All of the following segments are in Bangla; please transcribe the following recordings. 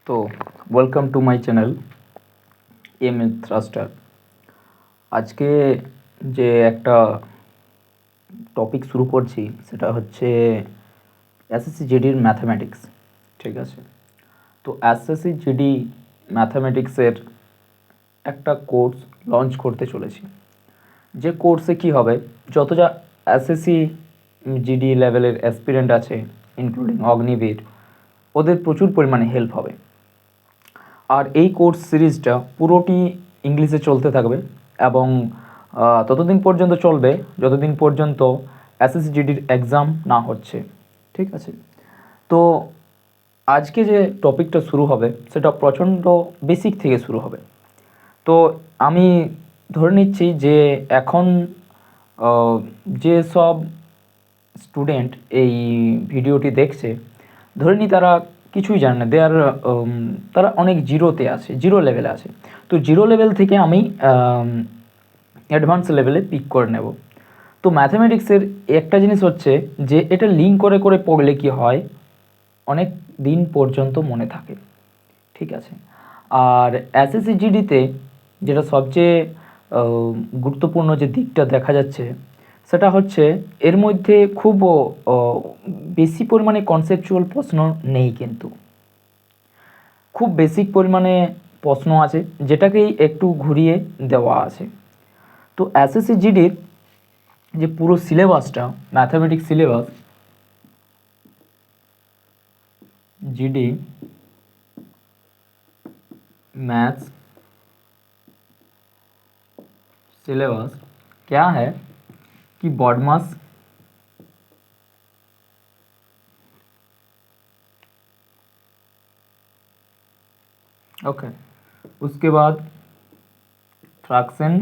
তো welcome to my channel M A thruster. আজকে যে একটা টপিক শুরু করছি সেটা হচ্ছে এসএসসি জিডির ম্যাথামেটিক্স। ঠিক আছে, তো এসএসসি জিডি ম্যাথামেটিক্সের একটা কোর্স লঞ্চ করতে চলেছি। যে কোর্সে কি হবে, যত যা এসএসসি জিডি লেভেলের অ্যাসপিরেন্ট আছে ইনক্লুডিং অগ্নিবীর, ওদের প্রচুর পরিমাণে হেল্প হবে। আর এই কোর্স সিরিজটা পুরোটি ইংলিশে চলতে থাকবে এবং ততদিন পর্যন্ত চলবে যতদিন পর্যন্ত এসএসসি জিডির এক্সাম না হচ্ছে। ঠিক আছে, তো আজকে যে টপিকটা শুরু হবে সেটা প্রচণ্ড বেসিক থেকে শুরু হবে। তো আমি ধরে নিচ্ছি যে এখন যে সব স্টুডেন্ট এই ভিডিওটি দেখছে, ধরে নিই তারা কিছুই জানে না, তারা অনেক জিরোতে আছে, জিরো লেভেলে আছে। তো জিরো লেভেল থেকে আমি অ্যাডভান্স লেভেলে পিক করে নেব। তো ম্যাথামেটিক্সের একটা জিনিস হচ্ছে যে এটা লিঙ্ক করে করে পড়লে কি হয়, অনেক দিন পর্যন্ত মনে থাকে। ঠিক আছে, আর এসএসসি জিডিতে যেটা সবচেয়ে গুরুত্বপূর্ণ যে দিকটা দেখা যাচ্ছে সেটা হচ্ছে এর মধ্যে খুব বেশি পরিমাণে কনসেপচুয়াল প্রশ্ন নেই, কিন্তু খুব বেসিক পরিমাণে প্রশ্ন আছে যেটাকেই একটু ঘুরিয়ে দেওয়া আছে। তো এসএসসি জিডির যে পুরো সিলেবাসটা, mathematics syllabus, GD maths syllabus क्या है कि बॉडमास ओके, उसके बाद फ्रैक्शन,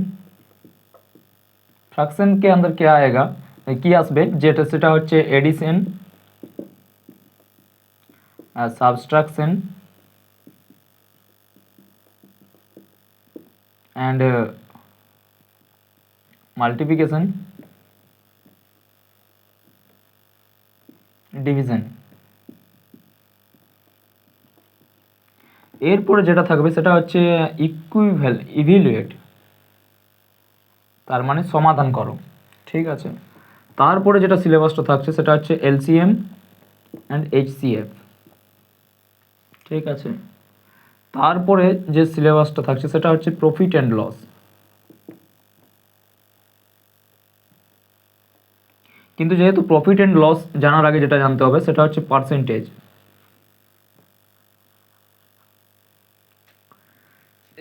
फ्रैक्शन के अंदर क्या आएगा কি আসবে, যেটা সেটা হচ্ছে addition, subtraction and multiplication, division. এরপরে যেটা থাকবে সেটা হচ্ছে ইভ্যালুয়েট, তার মানে সমাধান করো। ঠিক আছে, তারপরে যেটা সিলেবাসটা থাকছে সেটা হচ্ছে এলসিএম অ্যান্ড এইচসিএফ। ঠিক আছে, তারপরে যে সিলেবাসটা থাকছে সেটা হচ্ছে প্রফিট অ্যান্ড লস। কিন্তু যেহেতু প্রফিট অ্যান্ড লস জানার আগে যেটা জানতে হবে সেটা হচ্ছে পার্সেন্টেজ।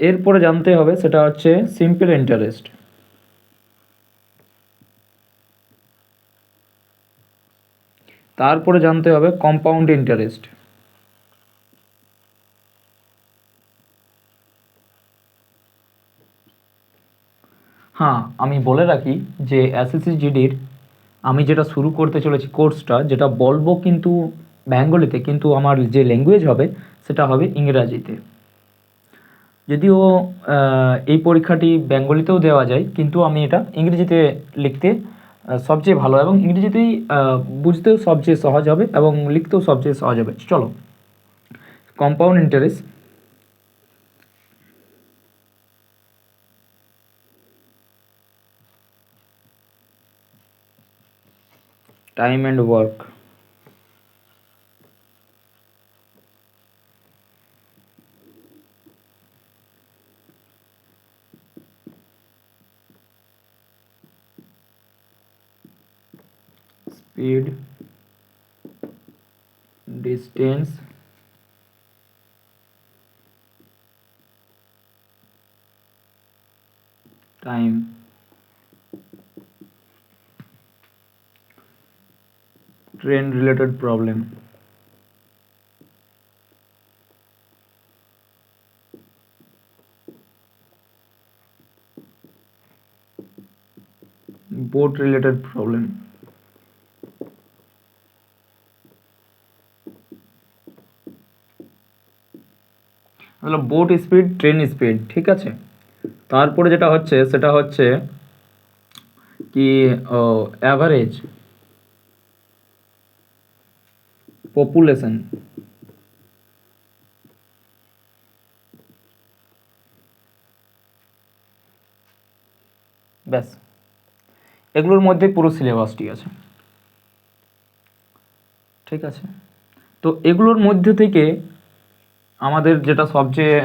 এরপরে জানতে হবে সেটা হচ্ছে সিম্পল ইন্টারেস্ট। তারপরে জানতে হবে কম্পাউন্ড ইন্টারেস্ট। হ্যাঁ, আমি বলে রাখি যে এসএসসি জিডির আমি যেটা শুরু করতে চলেছি কোর্সটা, যেটা বলবো কিন্তু বেঙ্গলিতে, কিন্তু আমার যে ল্যাঙ্গুয়েজ হবে সেটা হবে ইংরাজিতে। যদিও এই পরীক্ষাটি বেঙ্গলিতেও দেওয়া যায়, কিন্তু আমি এটা ইংরেজিতে লিখতে সবচেয়ে ভালো, এবং ইংরেজিতেই বুঝতেও সবচেয়ে সহজ হবে এবং লিখতেও সবচেয়ে সহজ হবে। চলো, compound interest. Time and work, speed, distance, time, train related problem, boat related problem, मतलब बोट स्पीड, ट्रेन स्पीड। ठीक আছে, তারপরে যেটা হচ্ছে সেটা হচ্ছে কি অ্যাভারেজ পপুলেশন, ব্যাস, এগুলোর মধ্যে পুরো সিলেবাসটি আছে। ঠিক আছে, তো এগুলোর মধ্যে থেকে আমাদের যেটা সবচেয়ে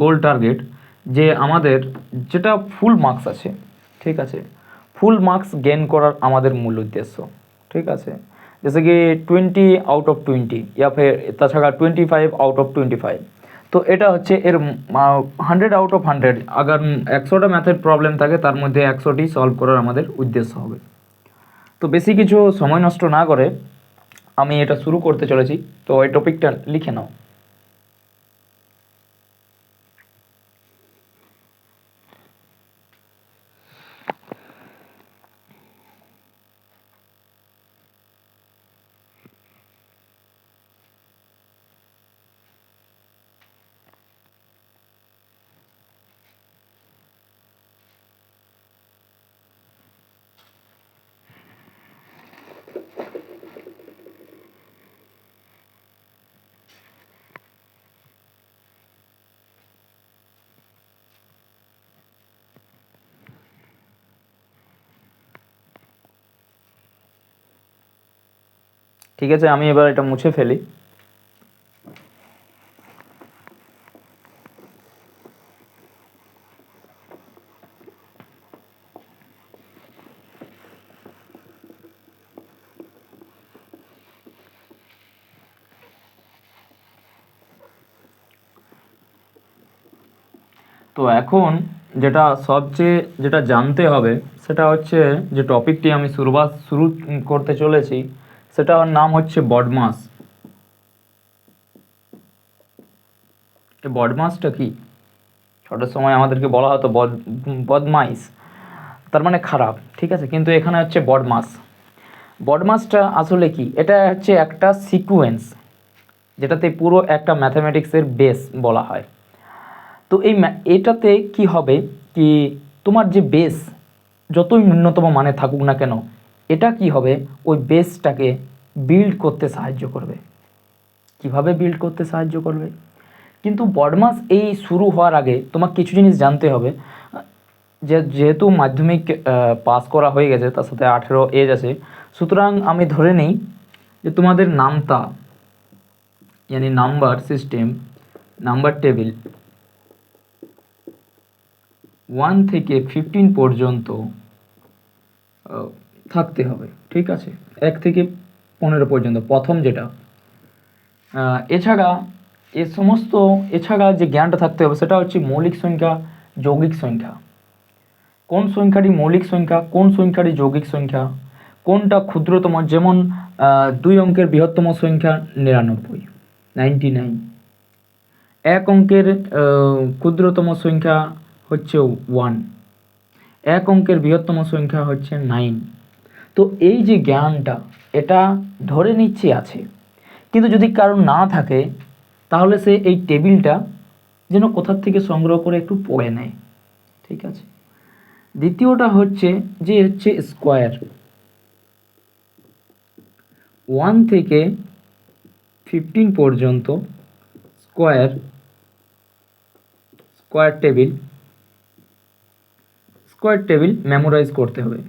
গোল টার্গেট, যে আমাদের যেটা ফুল মার্কস আছে, ঠিক আছে, ফুল মার্কস গেন করার আমাদের মূল উদ্দেশ্য। ঠিক আছে, जैसे कि 20 आउट ऑफ 20 या फिर তাছাড়া 25 आउट ऑफ 25। তো এটা হচ্ছে এর 100 আউট অফ 100, আগার 100টা ম্যাথের প্রবলেম থাকে তার মধ্যে 100টি সলভ করার আমাদের উদ্দেশ্য হবে। তো বেশি কিছু সময় নষ্ট না করে আমি এটা শুরু করতে চলেছি। তো এই টপিকটা লিখে নাও। ঠিক আছে, আমি এবার এটা মুছে ফেলি। তো এখন যেটা জানতে হবে সেটা হচ্ছে, যে টপিকটি আমি শুরু করতে চলেছি সেটার নাম হচ্ছে বডমাস। এই বডমাসটা কি? ছোটোর সময় আমাদেরকে বলা হতো বদমাইশ, তার মানে খারাপ। ঠিক আছে, কিন্তু এখানে হচ্ছে বডমাস। বডমাসটা আসলে কি? এটা হচ্ছে একটা সিকোয়েন্স যেটাতে পুরো একটা ম্যাথামেটিক্সের বেস বলা হয়। তো এটাতে কি হবে কি, তোমার যে বেস যতই ন্যূনতম মানে থাকুক না কেন, এটা কি হবে, ওই বেসটাকে বিল্ড করতে সাহায্য করবে। কিভাবে বিল্ড করতে সাহায্য করবে? কিন্তু বডমাস এই শুরু হওয়ার আগে তোমার কিছু জিনিস জানতে হবে। যেহেতু মাধ্যমিক পাস করা হয়ে গেছে, তার সাথে 18 এজ আছে, সুতরাং আমি ধরে নিই যে তোমাদের নামতা यानी নাম্বার সিস্টেম, নাম্বার টেবিল 1 থেকে 15 পর্যন্ত থাকতে হবে। ঠিক আছে, 1 থেকে 15 পর্যন্ত প্রথম যেটা। এছাড়া যে জ্ঞানটা থাকতে হবে সেটা হচ্ছে মৌলিক সংখ্যা, যৌগিক সংখ্যা। কোন সংখ্যাটি মৌলিক সংখ্যা, কোন সংখ্যাটি যৌগিক সংখ্যা, কোনটা ক্ষুদ্রতম, যেমন 2 অঙ্কের বৃহত্তম সংখ্যা 99। 1 অঙ্কের ক্ষুদ্রতম সংখ্যা হচ্ছে 1, 1 অঙ্কের বৃহত্তম সংখ্যা হচ্ছে 9। তো এই যে জ্ঞানটা, এটা ধরে নিচ্ছে আছে, কিন্তু যদি কারো না থাকে তাহলে সে এই টেবিলটা যেন কোথার থেকে সংগ্রহ করে একটু পড়ে নেয়। ঠিক আছে, দ্বিতীয়টা হচ্ছে স্কোয়ার। 1 থেকে 15 পর্যন্ত স্কোয়ার টেবিল মেমোরাইজ করতে হবে।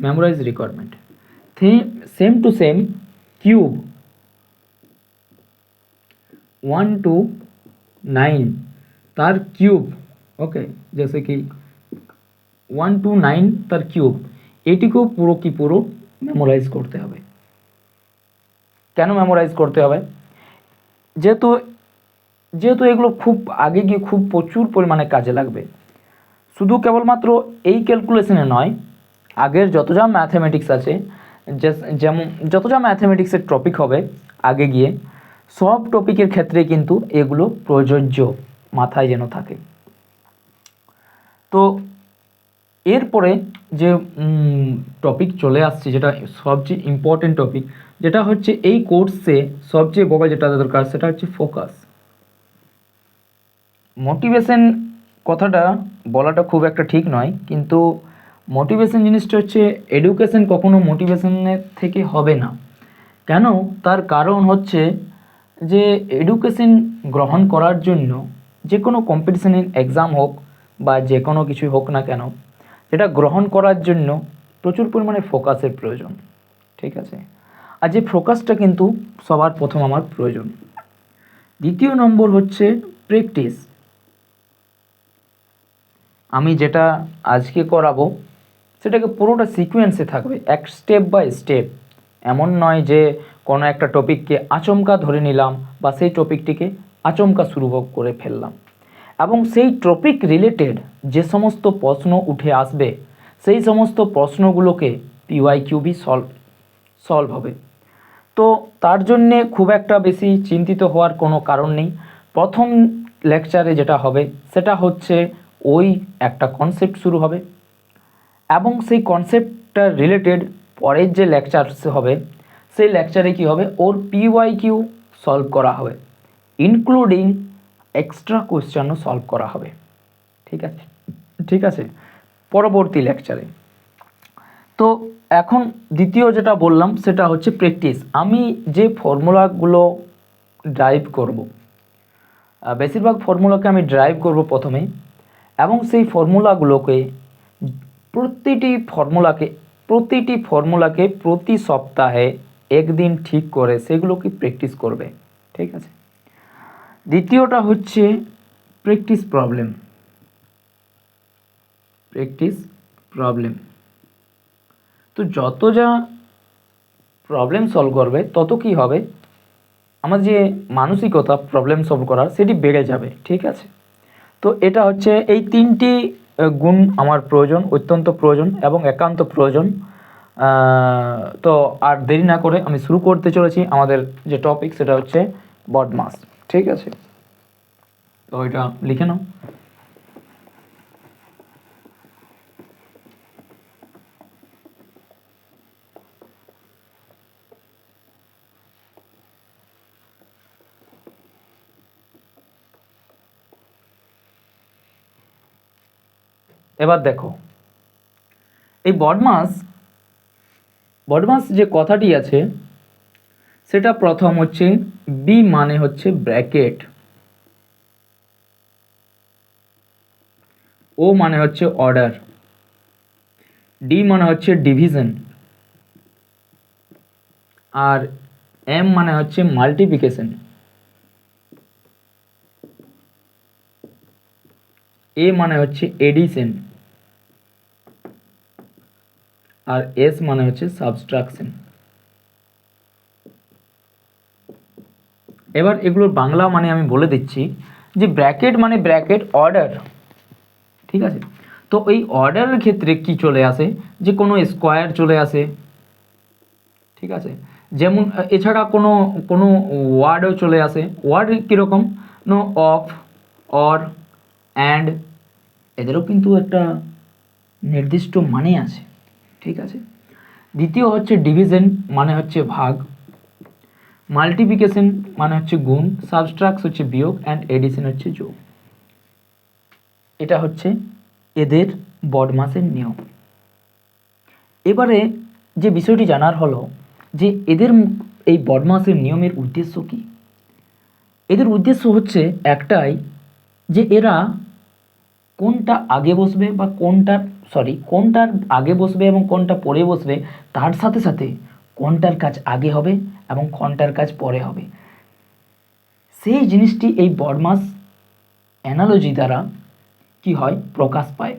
Memorise requirement. Same to same cube 1 to 9 तार क्यूब। ओके, जैसे कि 1 to 9 तार क्यूब, এটিকেও পুরো কি পুরো মেমোরাইজ করতে হবে। কেন মেমোরাইজ করতে হবে? যেহেতু এগুলো খুব আগে গিয়ে খুব প্রচুর পরিমাণে কাজে লাগবে। শুধু কেবলমাত্র এই ক্যালকুলেশনে নয়, আগের যত যা ম্যাথমেটিক্স আছে, যেমন যত যা ম্যাথমেটিক্সের টপিক হবে আগে গিয়ে, সব টপিকের ক্ষেত্রে কিন্তু এগুলো প্রযোজ্য, মাথায় যেন থাকে। তো এরপরে যে টপিক চলে আসছে, যেটা সবচেয়ে ইম্পর্টেন্ট টপিক, যেটা হচ্ছে এই কোর্সে সবচেয়ে বড় যেটা দরকার, সেটা হচ্ছে ফোকাস। মোটিভেশন কথাটা বলাটা খুব একটা ঠিক নয়, কিন্তু মোটিভেশন জিনিসটা হচ্ছে, এডুকেশন কখনো মোটিভেশনের থেকে হবে না। কেন? তার কারণ হচ্ছে যে এডুকেশন গ্রহণ করার জন্য যে কোনো কম্পিটিশনের এক্সাম হোক বা যে কোনো কিছুই হোক না কেন, এটা গ্রহণ করার জন্য প্রচুর পরিমাণে ফোকাসের প্রয়োজন। ঠিক আছে, আর যে ফোকাসটা কিন্তু সবার প্রথম আমার প্রয়োজন। দ্বিতীয় নম্বর হচ্ছে প্র্যাকটিস। আমি যেটা আজকে করাবো সেটাকে পুরোটা সিকোয়েন্সে থাকবে, এক স্টেপ বাই স্টেপ। এমন নয় যে কোনো একটা টপিককে আচমকা ধরে নিলাম বা সেই টপিকটিকে আচমকা শুরু করে ফেললাম, এবং সেই টপিক রিলেটেড যে সমস্ত প্রশ্ন উঠে আসবে সেই সমস্ত প্রশ্নগুলোকে পিওয়াইকিউবি সলভ হবে। তো তার জন্যে খুব একটা বেশি চিন্তিত হওয়ার কোনো কারণ নেই। প্রথম লেকচারে যেটা হবে সেটা হচ্ছে ওই একটা কনসেপ্ট শুরু হবে, এবং সেই কনসেপ্টটা রিলেটেড পরের যে লেকচার হবে সেই লেকচারে কী হবে, ওর পিওয়াইকিউ সলভ করা হবে, ইনক্লুডিং এক্সট্রা কোয়েশ্চেনও সলভ করা হবে। ঠিক আছে, ঠিক আছে, পরবর্তী লেকচারে। তো এখন দ্বিতীয় যেটা বললাম সেটা হচ্ছে প্র্যাকটিস। আমি যে ফর্মুলাগুলো ড্রাইভ করব, বেশিরভাগ ফর্মুলাকে আমি ড্রাইভ করব প্রথমে, এবং সেই ফর্মুলাগুলোকে প্রতিটি ফর্মুলাকে প্রতি সপ্তাহে একদিন ঠিক করে সেগুলোকে প্র্যাকটিস করবে। ঠিক আছে, দ্বিতীয়টা হচ্ছে প্র্যাকটিস প্রবলেম। তো যত যা প্রবলেম সলভ করবে তত কি হবে, আমার যে মানসিকতা প্রবলেম সলভ করার সেটি বেড়ে যাবে। ঠিক আছে, তো এটা হচ্ছে এই তিনটি গুণ আমার প্রয়োজন, অত্যন্ত প্রয়োজন এবং একান্ত প্রয়োজন। তো আর দেরি না করে আমি শুরু করতে চলেছি আমাদের যে টপিক, সেটা হচ্ছে বডমাস। ঠিক আছে, তো এটা লিখে নাও। এবার দেখো, এই বডমাস যে কথাটি আছে সেটা প্রথম হচ্ছে বি মানে হচ্ছে ব্র্যাকেট, ও মানে হচ্ছে অর্ডার, ডি মানে হচ্ছে ডিভিশন, আর এম মানে হচ্ছে মাল্টিপ্লিকেশন, এ মানে হচ্ছে এডিশন, আর এস মানে হচ্ছে সাবট্রাকশন। এবার এগুলোর বাংলা মানে আমি বলে দিচ্ছি যে ব্র্যাকেট মানে ব্র্যাকেট অর্ডার। ঠিক আছে, তো এই অর্ডারের ক্ষেত্রে কি চলে আসে, যে কোনো স্কোয়ার চলে আসে। ঠিক আছে, যেমন এছাড়া কোনো কোনো ওয়ার্ডও চলে আসে। ওয়ার্ড কীরকম, নো, অফ, অর, অ্যান্ড, এদেরও কিন্তু একটা নির্দিষ্ট মানে আছে। ঠিক আছে, দ্বিতীয় হচ্ছে ডিভিশন মানে হচ্ছে ভাগ, মাল্টিপ্লিকেশন মানে হচ্ছে গুণ, সাবট্রাক্ট হচ্ছে বিয়োগ, অ্যান্ড এডিশন হচ্ছে যোগ। এটা হচ্ছে এদের বডমাসের নিয়ম। এবারে যে বিষয়টি জানার হলো যে এদের এই বডমাসের নিয়মের উদ্দেশ্য কী। এদের উদ্দেশ্য হচ্ছে একটাই, যে এরা কোনটা আগে বসবে বা কোনটার আগে বসবে এবং কোনটা পরে বসবে, তার সাথে সাথে কোনটার কাজ আগে হবে এবং কোনটার কাজ পরে হবে, সেই জিনিসটি এই বডমাস অ্যানালজি দ্বারা কি হয়, প্রকাশ পায়।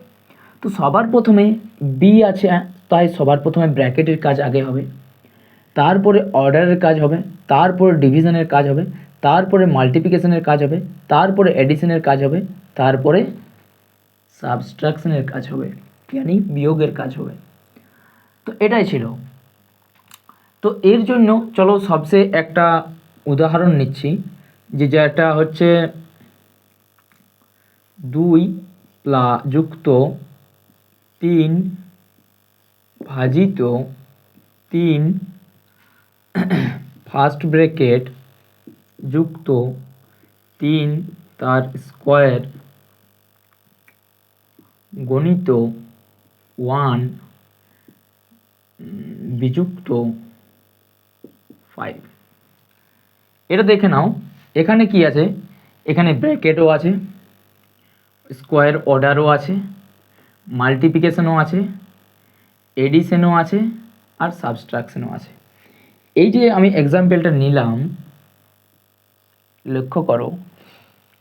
তো সবার প্রথমে বি আছে, তাই সবার প্রথমে ব্র্যাকেটের কাজ আগে হবে, তারপরে অর্ডারের কাজ হবে, তারপরে ডিভিশনের কাজ হবে, তারপরে মাল্টিপ্লিকেশনের কাজ হবে, তারপরে এডিশনের কাজ হবে, তারপরে সাবট্রাকশনের কাজ হবে, মানে বিয়োগের কাজ হবে। তো এটাই ছিল। তো এর জন্য চলো সবচেয়ে একটা উদাহরণ নিচ্ছি, যেটা হচ্ছে 2 যুক্ত 3 ভাজিত 3 ফার্স্ট ব্র্যাকেট যুক্ত 3 তার স্কোয়ার গণিত 1 বিযুক্ত 5। এটা দেখে নাও, এখানে কি আছে, এখানে ব্র্যাকেটও আছে, স্কোয়ার অর্ডারও আছে, মাল্টিপ্লিকেশনও আছে, এডিশনও আছে, আর সাবস্ট্রাকশনও আছে। এই যে আমি এক্সাম্পলটা নিলাম, লক্ষ্য করো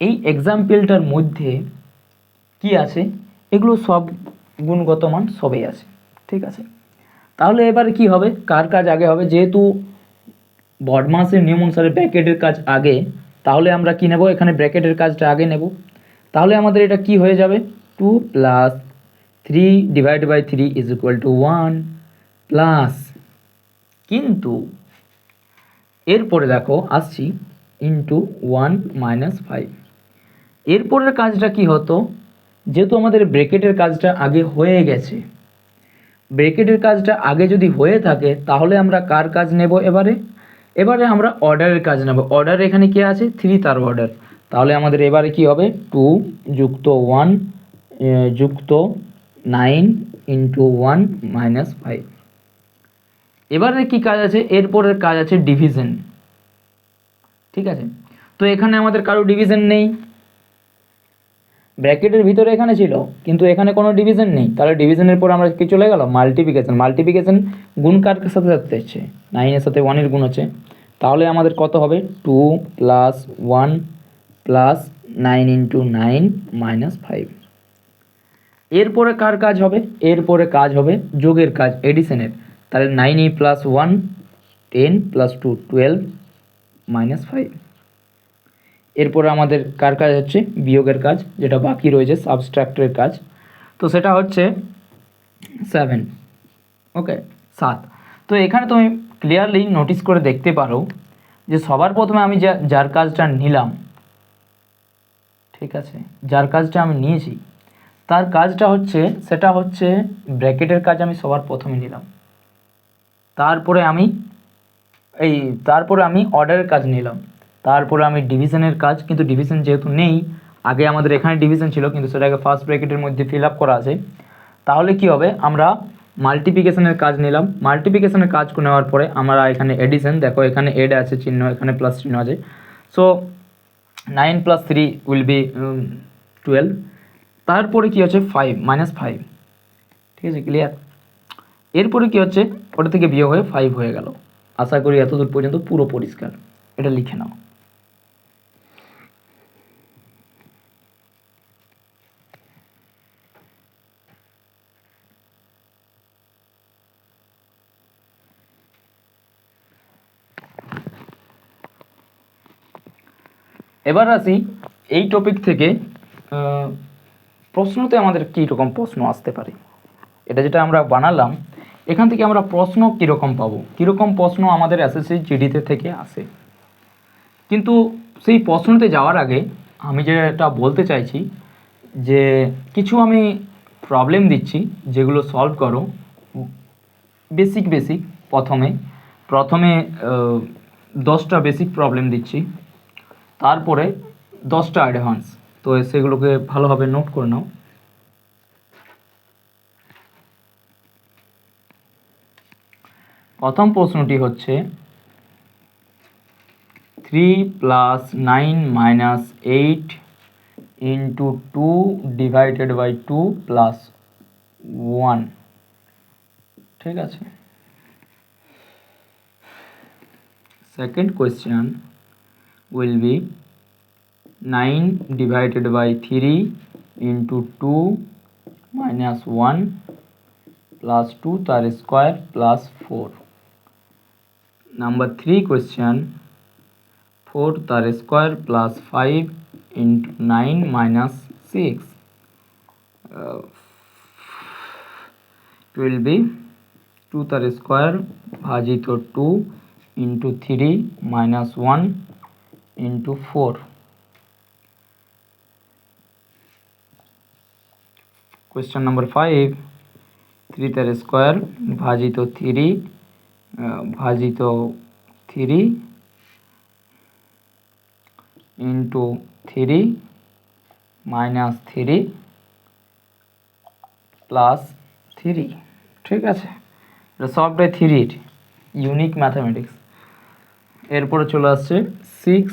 এই এক্সাম্পলটার মধ্যে কি আছে, এগুলো সব গুণগত মান সবই আছে, ঠিক আছে। তাহলে এবারে কি হবে, কার কাজ আগে হবে, যেহেতু বডমাসের নিয়ম অনুসারে ব্র্যাকেটের কাজ আগে, তাহলে আমরা কি নেব, এখানে ব্র্যাকেটের কাজটা আগে নেব। তাহলে আমাদের এটা কি হয়ে যাবে, 2 + 3 / 3 = 1 প্লাস, কিন্তু এরপরে দেখো আসছি ইন্টু 1 - 5। এরপরের কাজটা কি হতো, যেহেতু আমাদের ব্র্যাকেটের কাজটা আগে হয়ে গেছে, ব্র্যাকেটের কাজটা আগে যদি হয়ে থাকে তাহলে আমরা কার কাজ নেব, এবারে আমরা অর্ডারের কাজ নেব। অর্ডার এখানে কি আছে, 3 তার অর্ডার। তাহলে আমাদের এবারে কি হবে, 2 + 1 যুক্ত 9 × 1 - 5। এবারে কি কাজ আছে, এরপরের কাজ আছে ডিভিশন, ঠিক আছে। তো এখানে আমাদের কারো ডিভিশন নেই, ব্র্যাকেটের ভিতরে এখানে ছিল কিন্তু এখানে কোনো ডিভিশন নেই, তাহলে ডিভিশনের পর আমরা কি চলে গেল, মাল্টিপ্লিকেশন গুণ কার সাথে সাথে হচ্ছে, 9 এর সাথে 1 এর গুণ হচ্ছে। তাহলে আমাদের কত হবে, 2 + 1 + 9 × 9 - 5। এরপরে কার কাজ হবে, এরপরে কাজ হবে যোগের কাজ, এডিশনের। তাহলে 9e + 1 10 + 2 12 - 5। এরপরে আমাদের কার কাজ হচ্ছে, বিয়োগের কাজ, যেটা বাকি রয়েছে সাবস্ট্রাক্টের কাজ, তো সেটা হচ্ছে 7, ওকে 7। তো এখানে তুমি ক্লিয়ারলি নোটিস করে দেখতে পারো যে সবার প্রথমে আমি যার কাজটা নিলাম, ঠিক আছে, যার কাজটা আমি নিয়েছি তার কাজটা হচ্ছে, সেটা হচ্ছে ব্র্যাকেটের কাজ আমি সবার প্রথমে নিলাম। তারপরে আমি অর্ডারের কাজ নিলাম, তারপরে আমি ডিভিশনের কাজ, কিন্তু ডিভিশন যেহেতু নেই, আগে আমাদের এখানে ডিভিশন ছিল কিন্তু সেটাকে ফার্স্ট ব্র্যাকেটের মধ্যে ফিল আপ করা আছে। তাহলে কি হবে, আমরা মাল্টিপ্লিকেশনের কাজ নিলাম, মাল্টিপ্লিকেশনের কাজ নেওয়ার পরে আমরা এখানে এডিশন, দেখো এখানে এড আছে চিহ্ন, এখানে প্লাস চিহ্ন আছে, সো 9 + 3 উইল বি 12। তারপরে কি হচ্ছে 5 - 5, ঠিক আছে, ক্লিয়ার। এরপরে কি হচ্ছে, ওটা থেকে বিয়োগ হয়ে 5 হয়ে গেল। আশা করি এতদূর পর্যন্ত পুরো পরিষ্কার, এটা লিখে নাও। এবার আসি এই টপিক থেকে প্রশ্নতে আমাদের কী রকম প্রশ্ন আসতে পারে। এটা যেটা আমরা বানালাম, এখান থেকে আমরা প্রশ্ন কীরকম পাবো, কীরকম প্রশ্ন আমাদের এসএসসি জিডিতে থেকে আসে। কিন্তু সেই প্রশ্নতে যাওয়ার আগে আমি যেটা বলতে চাইছি যে কিছু আমি প্রবলেম দিচ্ছি, যেগুলো সলভ করো বেসিক প্রথমে 10টা বেসিক প্রবলেম দিচ্ছি, তারপরে 10টা অ্যাডভান্স। তো সেগুলোকে ভালোভাবে নোট করে নাও। প্রথম প্রশ্নটি হচ্ছে 3 + 9 - 8 × 2 / 2 + 1, ঠিক আছে। সেকেন্ড কোয়েশ্চেন will be 9 / 3 × 2 - 1 + 2 তার স্কোয়ার + 4। নাম্বার 3 কোয়েশ্চেন 4 তার স্কোয়ার + 5 × 9 - 6 will be 2 তার স্কোয়ার ভাজিত 2 × 3 - 1 × 4। কোয়েশ্চেন নাম্বার 5 3 তার স্কোয়ার ভাজিত 3 ভাজিত 3 × 3 - 3 + 3, ঠিক আছে। এটা সলভ বাই 3 ইউনিক ম্যাথামেটিক্স। এরপরে চলে আসছে 6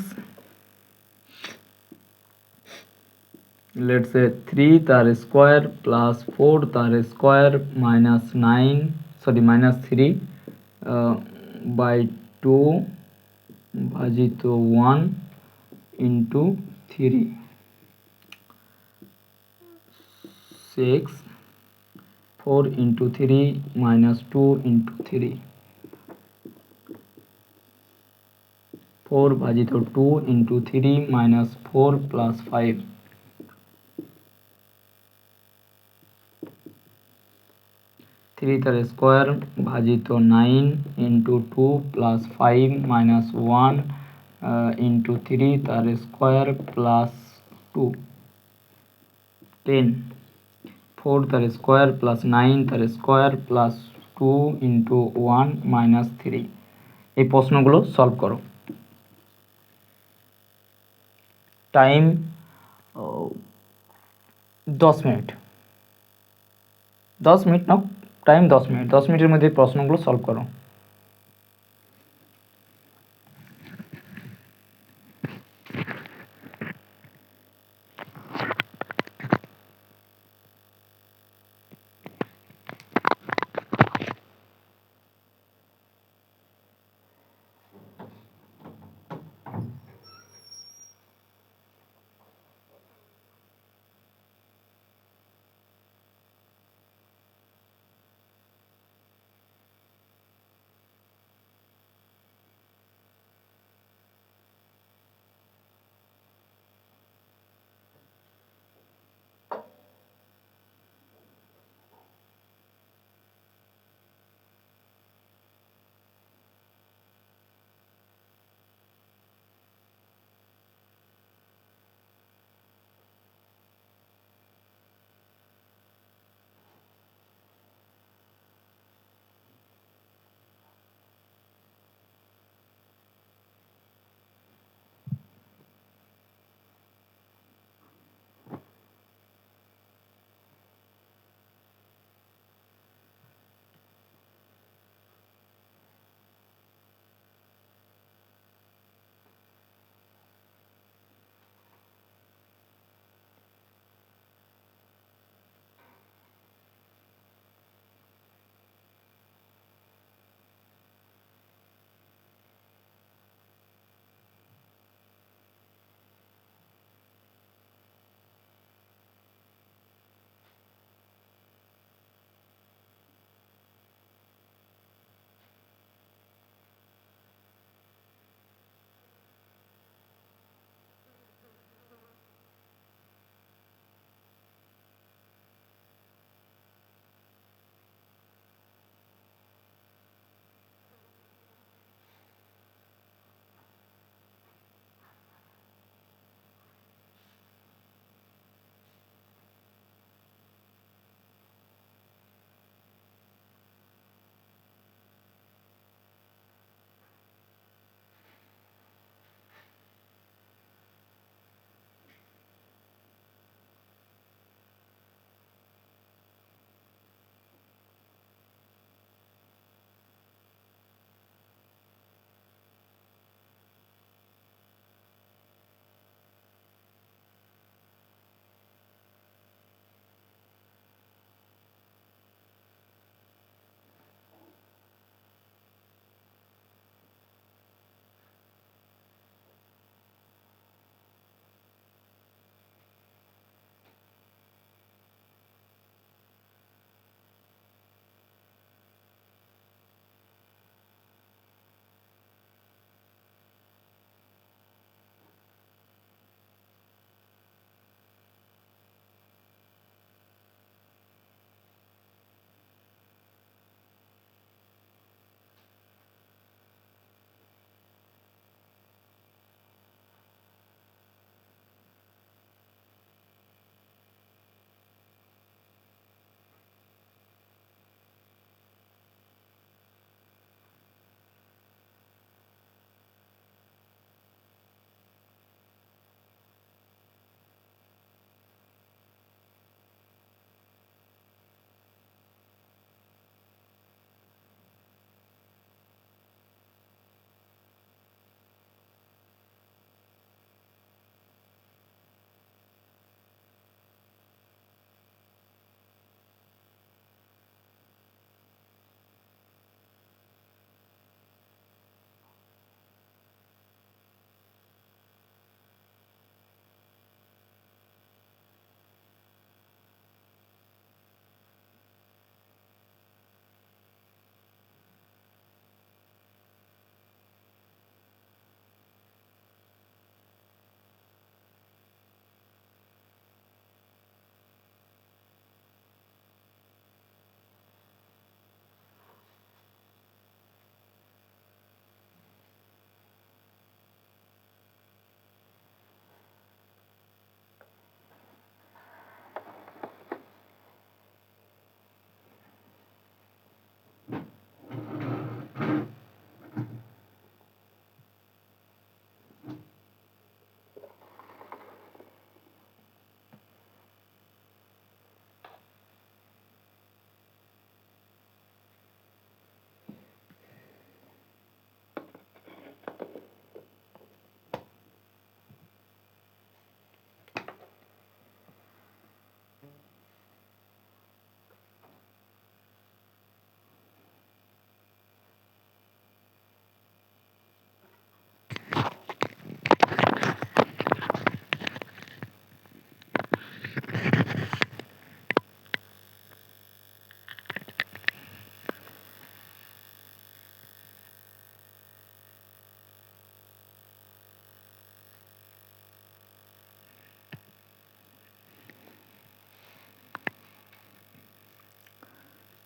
let's say 3 তার স্কোয়ার প্লাস 4 তার square minus 9 sorry minus 3 by 2 ভাজিত 1 ইন্টু 3 6 4 ইন্টু 3 মাইনাস 2 ইন্টু 3 4 ভাজিত 2 ইন্টু 3 মাইনাস 4 প্লাস 5 3 তার স্কোয়ার ভাজিত 9 ইন্টু 2 প্লাস 5 মাইনাস 1 ইন্টু 3 তার স্কোয়ার প্লাস 2 10 4 তার স্কোয়ার প্লাস 9 তার স্কোয়ার প্লাস 2 ইন্টু 1 মাইনাস 3। এই প্রশ্নগুলো সলভ করো। টাইম 10 মিনিট, 10 মিনিট নাও, টাইম 10 মিনিট, 10 মিনিটের মধ্যে প্রশ্নগুলো সলভ করো।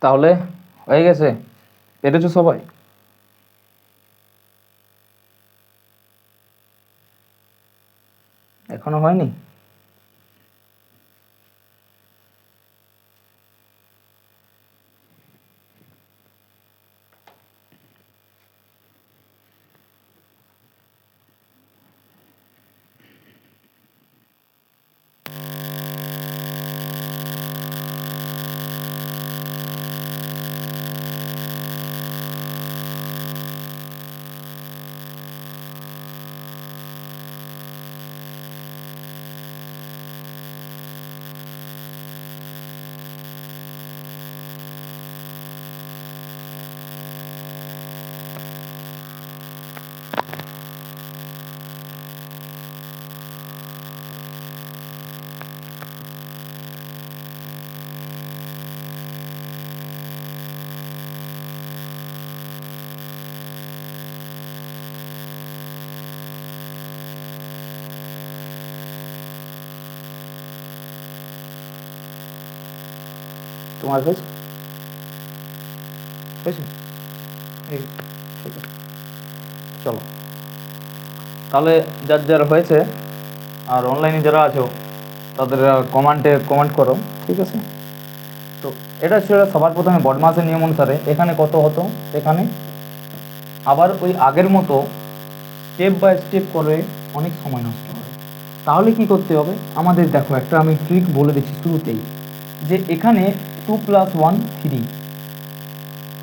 তাহলে হয়ে গেছে, পেরেছো সবাই? এখনো হয়নি? তোমার হয়েছে? হয়েছে? এই, ঠিক আছে, চলো তাহলে যার যার হয়েছে আর অনলাইনে যারা আছো তাদের কমেন্ট করো, ঠিক আছে? তো এটা ছিল সবার প্রথমে বডমাসের নিয়ম অনুসারে। এখানে কত হতো, এখানে আবার ওই আগের মতো স্টেপ বাই স্টেপ করে অনেক সময় নষ্ট হবে। তাহলে কি করতে হবে আমাদের, দেখো একটা আমি ট্রিক বলে দিচ্ছি শুরুতেই, যে এখানে 2 + 1 3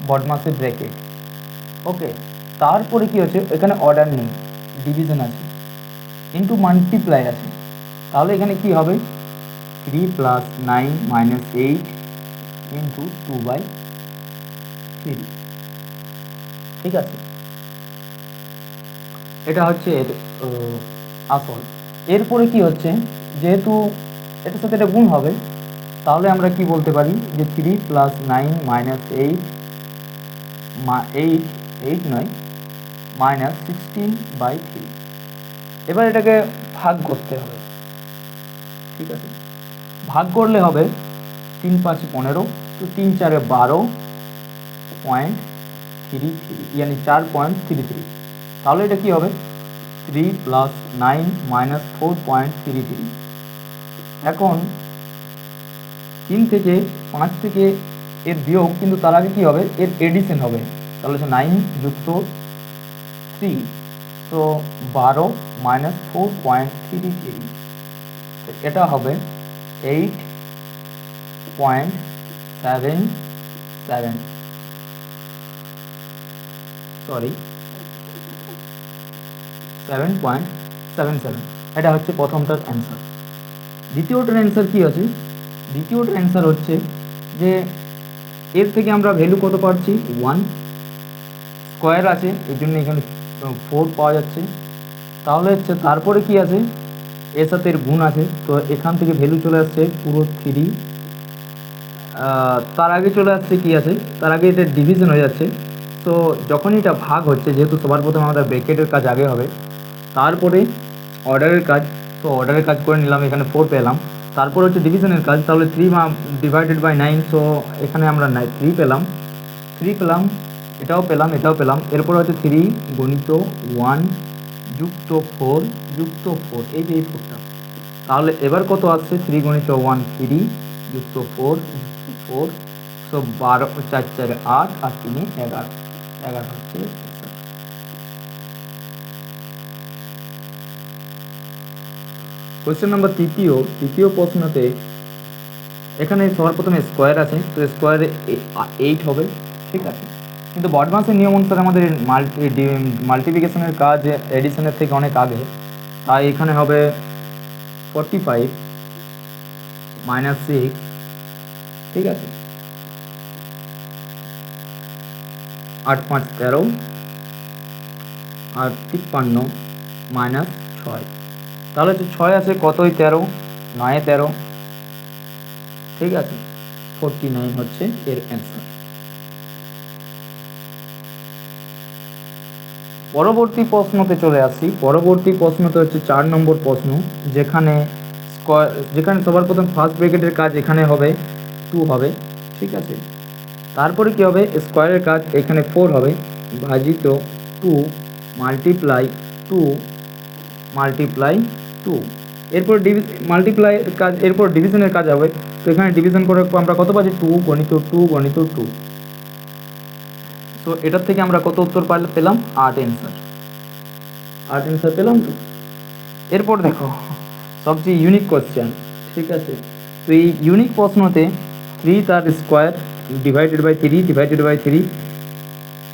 বডমাসের ব্র্যাকেট, ওকে। তারপরে কি হচ্ছে, এখানে অর্ডার নেই, ডিভিশন আছে, ইন্টু মাল্টিপ্লাই আছে। তাহলে এখানে কি হবে, 3 + 9 - 8 ইন্টু 2/3, ঠিক আছে? এটা হচ্ছে এর আসল। এরপরে কি হচ্ছে, যেহেতু এটার সাথে এটা গুণ হবে, তাহলে আমরা কি বলতে পারি যে 3 + 9 - 8 8 নয় -16/3। এবার এটাকে ভাগ করতে হবে, ঠিক আছে? ভাগ করলে হবে 3 × 5 = 15, তো 3 × 4 = 12.33, यानी 4.33। তাহলে এটা কি হবে, 3 + 9 - 4.33। এখন 3 থেকে 5 থেকে এর বিয়োগ, কিন্তু তার আগে কি হবে, এর এডিশন হবে। তাহলে হচ্ছে 9 + 3, তো 12 - 4.33, এটা হবে 8.77, সরি 7.77। এটা হচ্ছে প্রথমটার অ্যান্সার। দ্বিতীয়টার অ্যান্সার কি আছে, দ্বিতীয়টার অ্যান্সার হচ্ছে যে এর থেকে আমরা ভ্যালু কত পাচ্ছি, 1 স্কোয়ার আছে, এই জন্য এখানে 4 পাওয়া যাচ্ছে। তাহলে হচ্ছে তারপরে কি আছে, এর সাথে এর গুণ আছে, তো এখান থেকে ভ্যালু চলে আসছে পুরো 3। তার আগে চলে আসছে কি আছে, তার আগে এটা ডিভিশন হয়ে যাচ্ছে। তো যখনই এটা ভাগ হচ্ছে, যেহেতু সবার প্রথমে আমাদের ব্র্যাকেটের কাজ আগে হবে, তারপরে অর্ডারের কাজ, তো অর্ডারের কাজ করে নিলাম, এখানে 4 পেলাম। তারপর হচ্ছে ডিভিশনের কাজ, তাহলে 3 / 9, তো এখানে আমরা 3 পেলাম, 3 পেলাম, এটাও পেলাম, এটাও পেলাম। এরপর হচ্ছে 3 × 1 + 4 + 4, এই যে এই 4টা। তাহলে এবার কত আসছে, 3 × 1 3 + 4 + 4, তো 12, 4 × 4 8 আর 3 11, 11 হচ্ছে। কোয়েশ্চেন নাম্বার তৃতীয় প্রশ্নতে এখানে সবার প্রথমে স্কোয়ার আছে, তো স্কোয়ারে 8 হবে, ঠিক আছে? কিন্তু বডমাসের নিয়ম অনুসারে আমাদের মাল্টিপ্লিকেশনের কাজ এডিশনের থেকে অনেক আগে, তাই এখানে হবে 45 - 6, ঠিক আছে? 8 × 5 = 13 আর 53 - 6। তাহলে হচ্ছে 6 আছে, কতই 13, 9 13, ঠিক আছে? 49 হচ্ছে এর অ্যান্সার। পরবর্তী প্রশ্নতে চলে আসি। পরবর্তী প্রশ্নতে হচ্ছে 4 নম্বর প্রশ্ন, যেখানে সবার প্রথম ফার্স্ট ব্র্যাকেটের কাজ এখানে হবে 2 হবে, ঠিক আছে? তারপরে কী হবে, স্কোয়ারের কাজ এখানে 4 হবে ভাজিত 2 মাল্টিপ্লাই 2 মাল্টিপ্লাই 2। এরপর মাল্টিপ্লাইয়ের কাজ, এরপর ডিভিশনের কাজ হবে। তো এখানে ডিভিশন করে আমরা কত পাচ্ছি, 2 গণিত 2 গণিত 2। তো এটার থেকে আমরা কত উত্তর পেলাম, 8 অ্যান্সার। 8 অ্যান্সার পেলাম তো। এরপর দেখো সবচেয়ে ইউনিক কোয়েশ্চেন, ঠিক আছে। তো এই ইউনিক প্রশ্নতে 3 তার square divided by 3 divided by 3,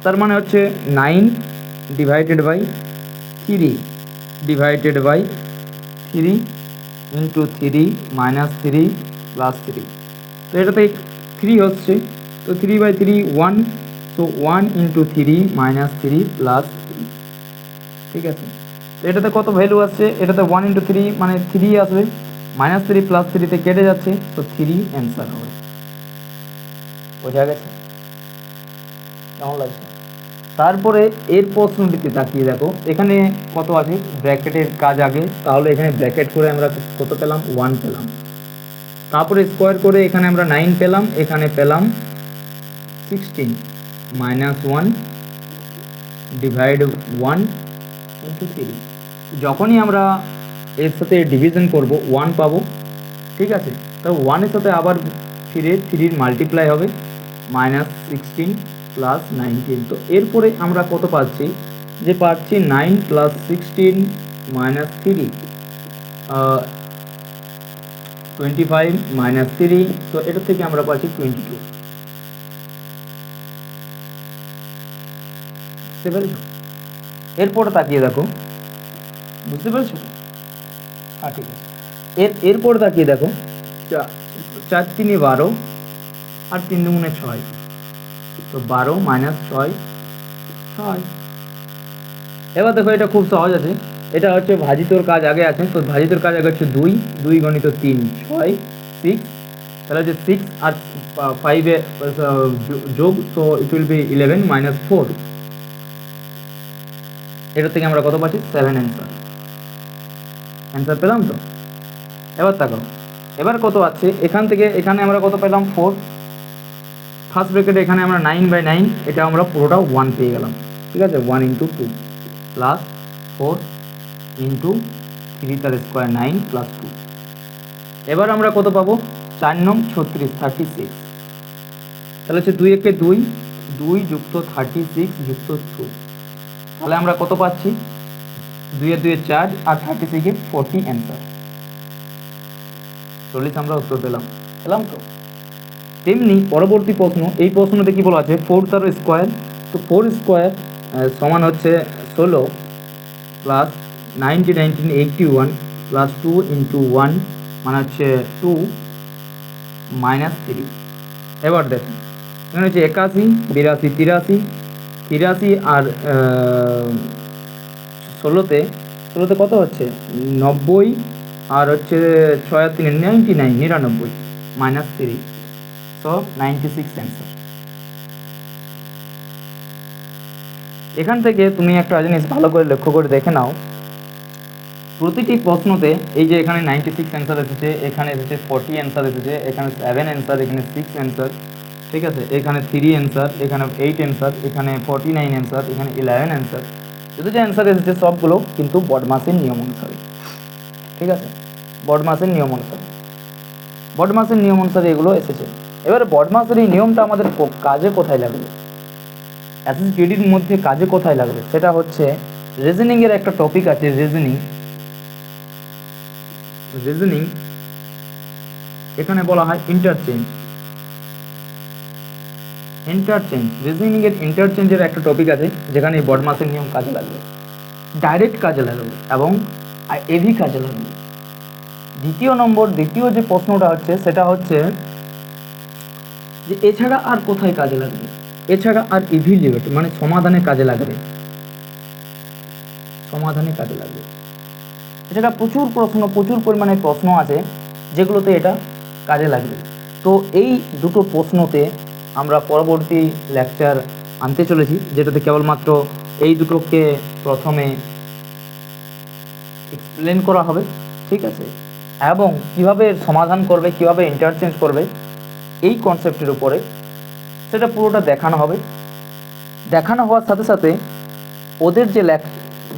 তার মানে হচ্ছে 9 divided by 3 divided by 3 into 3 minus 3 plus 3। তো এটাতে 3 হচ্ছে, তো 3/3 1, তো 1 ইন্টু 3 মাইনাস 3 প্লাস 3, ঠিক আছে। তো এটাতে কত ভ্যালু আসছে, এটাতে 1 ইন্টু 3 মানে 3 আসবে, মাইনাস 3 প্লাস 3তে কেটে যাচ্ছে, তো 3 অ্যান্সার হবে। বোঝা গেছে, কেমন লাগছে? তারপরে এর প্রশ্নটিতে তাকিয়ে দেখো, এখানে কত আছে, ব্র্যাকেটের কাজ আগে, তাহলে এখানে ব্র্যাকেট করে আমরা কত পেলাম, 1 পেলাম। তারপরে স্কোয়ার করে এখানে আমরা 9 পেলাম, এখানে পেলাম 16 মাইনাস 1 ডিভাইড 1 ইন্টু 3। যখনই আমরা এর সাথে ডিভিশন করব 1 পাবো, ঠিক আছে। তো 1-এর সাথে আবার ফিরে 3 মাল্টিপ্লাই হবে, মাইনাস 16 প্লাস 19। তো এরপরে আমরা কত পাচ্ছি, যে পাচ্ছি 9 প্লাস 16 মাইনাস 3 25 মাইনাস 3, তো এটা থেকে আমরা পাচ্ছি 22। বুঝতে পেরেছো? এরপরে তাকিয়ে দেখো, বুঝতে পেরেছো? হ্যাঁ, ঠিক আছে। এরপর তাকিয়ে দেখো, 4 3 12 আর 3 2 6, তো 12 মাইনাস 6 6। এবার দেখো এটা খুব সহজ আছে, এটা হচ্ছে ভাজিতর কাজ আগে আছে, তো ভাজিতর কাজ আগে হচ্ছে 2 2 গণিত 3 6 6, তাহলে হচ্ছে 6 আর 5-এ যোগ, তো ইট উইল বি 11 মাইনাস 4। এটা থেকে আমরা কত পাচ্ছি, 7 অ্যান্সার পেলাম তো। এবার তাকাও, এবার কত আছে, এখান থেকে এখানে আমরা কত পেলাম, 4। ফার্স্ট ব্র্যাকেটে এখানে আমরা 9/9, এটা আমরা পুরোটা 1 পেয়ে গেলাম, ঠিক আছে। 1 ইন্টু 2 প্লাস 4 ইন্টু 3 তার স্কোয়ার 9 প্লাস 2। এবার আমরা কত পাবো, 4 9 36 36, তাহলে হচ্ছে 2 1 2 2 যুক্ত 36 যুক্ত 2, তাহলে আমরা কত পাচ্ছি, 2 2 4 আর 36 40 অ্যান্সার। 40 আমরা উত্তর পেলাম তো। তেমনি পরবর্তী প্রশ্ন, এই প্রশ্নতে কি বলা আছে, 4 তার স্কোয়ার, তো 4 স্কোয়ার সমান হচ্ছে 16 প্লাস 90 19 81 প্লাস 2 ইন্টু 1 মানে হচ্ছে 2 মাইনাস 3। এবার দেখুন এখানে হচ্ছে 81 82 83 83 আর 16তে কত হচ্ছে, 90 আর হচ্ছে 6 আর 3 99 99 মাইনাস 3, তো 96 অ্যান্সার। এখান থেকে তুমি একটা জিনিস ভালো করে লক্ষ্য করে দেখে নাও, প্রতিটি প্রশ্নতে এই যে এখানে 96 অ্যান্সার এসেছে, এখানে এসেছে 40 অ্যান্সার এসেছে, এখানে 7 অ্যান্সার, এখানে 6 অ্যান্সার, ঠিক আছে, এখানে 3 অ্যান্সার, এখানে 8 অ্যান্সার, এখানে 49 অ্যান্সার, এখানে 11 অ্যান্সার। যত যে অ্যান্সার এসেছে সবগুলো কিন্তু বডমাসের নিয়ম অনুসারে, ঠিক আছে, বডমাসের নিয়ম অনুসারে এগুলো এসেছে। এবারে বডমাসের এই নিয়মটা আমাদের কাজে কোথায় লাগবে, এসএসজিডির মধ্যে কাজে কোথায় লাগবে, সেটা হচ্ছে রিজনিংয়ের একটা টপিক আছে, রিজনিং এখানে বলা হয় ইন্টারচেঞ্জ। রিজনিংয়ের ইন্টারচেঞ্জের একটা টপিক আছে, যেখানে এই বডমাসের নিয়ম কাজে লাগবে, ডাইরেক্ট কাজে লাগবে এবং এভি কাজে লাগবে। দ্বিতীয় যে প্রশ্নটা হচ্ছে সেটা হচ্ছে যে এছাড়া আর কোথায় কাজে লাগবে, এছাড়া আর ইভ্যালুয়েট মানে সমাধানে কাজে লাগবে। এছাড়া প্রচুর পরিমাণে প্রশ্ন আছে যেগুলোতে এটা কাজে লাগবে। তো এই দুটো প্রশ্নতে আমরা পরবর্তী লেকচার আনতে চলেছি, যেটাতে কেবলমাত্র এই দুটোকে প্রথমে এক্সপ্লেন করা হবে, ঠিক আছে, এবং কিভাবে সমাধান করবে, কিভাবে ইন্টারচেঞ্জ করবে, এই কনসেপ্টের উপরে সেটা পুরোটা দেখানো হবে। দেখানো হওয়ার সাথে সাথে ওদের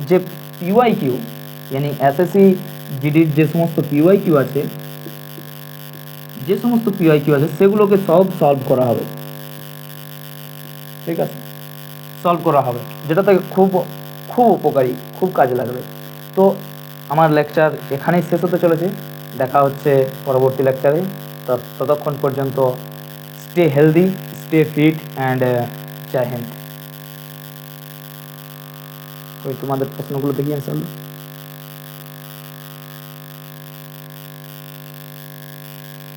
যে পিওয়াইকিউ यानी এসএসসি জিডির যে সমস্ত পিওয়াইকিউ আছে সেগুলোকে সব সলভ করা হবে। ঠিক আছে, সলভ করা হবে, যেটা থেকে খুব খুব উপকারী, খুব কাজে লাগবে। তো আমার লেকচার এখানেই শেষ হতে চলেছে। দেখা হচ্ছে পরবর্তী লেকচারে। ততক্ষণ পর্যন্ত stay healthy, stay fit and জয় হিন্দ। ওই তোমাদের প্রশ্নগুলো দেখি অ্যান্সার।